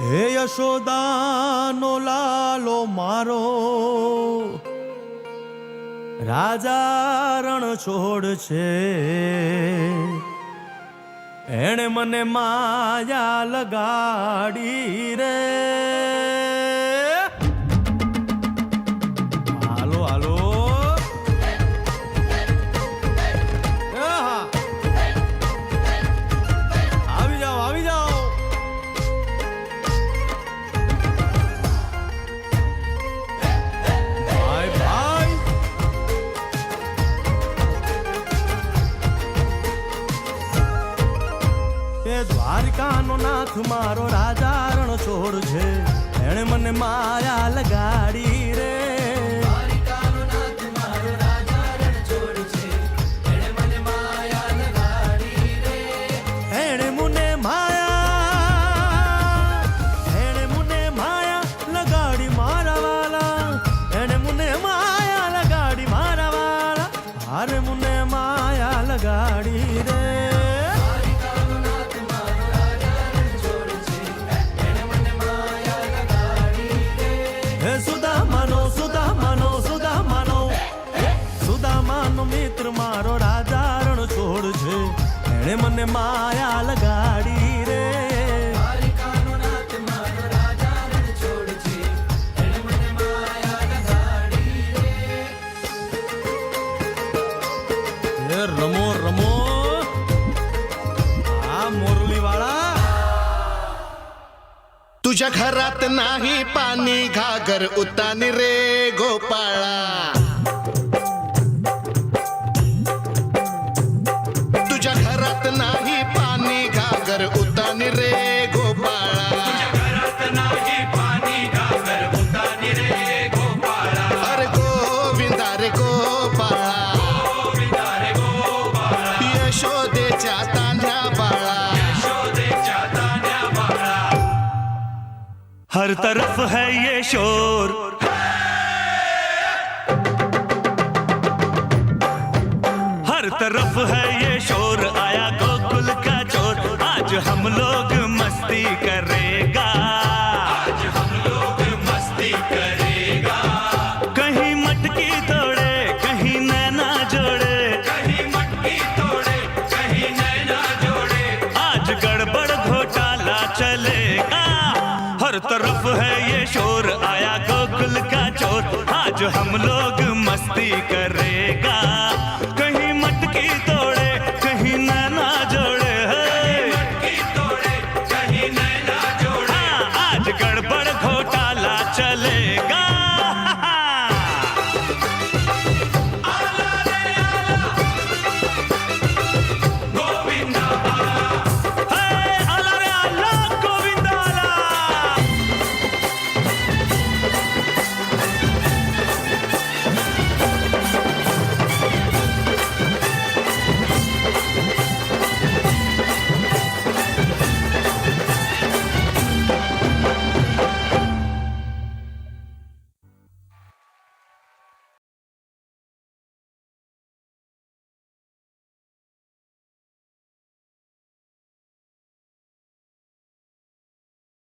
હે યશોદાનો લાલો મારો, રાજા રણ છોડ છે. એણે મને માયા લગાડી રે. હાલો હાલો આવી જાઓ આવી જાઓ. ભાઈ ભાઈ એ દ્વારિકાનો નાથ મારો રાજા રણ છોડ છે. એણે મને માયા લગાડી રે. દ્વારિકાનો નાથ મારો રાજા રણ છોડ છે. એણે મને માયા લગાડી રે. એણે મને માયા લગાડી મારા વાલા. એણે મને માયા લગાડી મારા વાલા. હારે મને માયા લગાડી રે. સુદામાનો મિત્ર મારો રાજા રણ છોડ છે. એણે મને માયા લગાડી રે. દ્વારિકાનો નાથ મારો રાજા રણ છોડ છે. એણે મને માયા લગાડી રે. રમો રમો આ મોરલી વાળા. तुझ्या घरात नाही पाणी घागर उतानी रे गोपाळा. तुझ्या घरात नाही पाणी घागर उतानी रे गोपाळा. अरे गोविंदा रे गोपाळा, यशोदेच्या तान्ह्या बाळा. हर तरफ है ये शोर, हर तरफ है ये शोर. आया गोकुल का चोर, आज हम लोग मस्ती करेगा. आज हम लोग मस्ती करेगा. कहीं मटकी तोड़े कहीं नैना जोड़े. कहीं मटकी तोड़े कहीं नैना जोड़े. आज गड़बड़ घोटाला चलेगा. हर तरफ है ये शोर, आया गोकुल का चोर. आज हम लोग मस्ती करेगा. कहीं मटकी तोड़े कहीं नैना जोड़े. कहीं मटकी तोड़े कहीं नैना जोड़े. हाँ, आज गड़बड़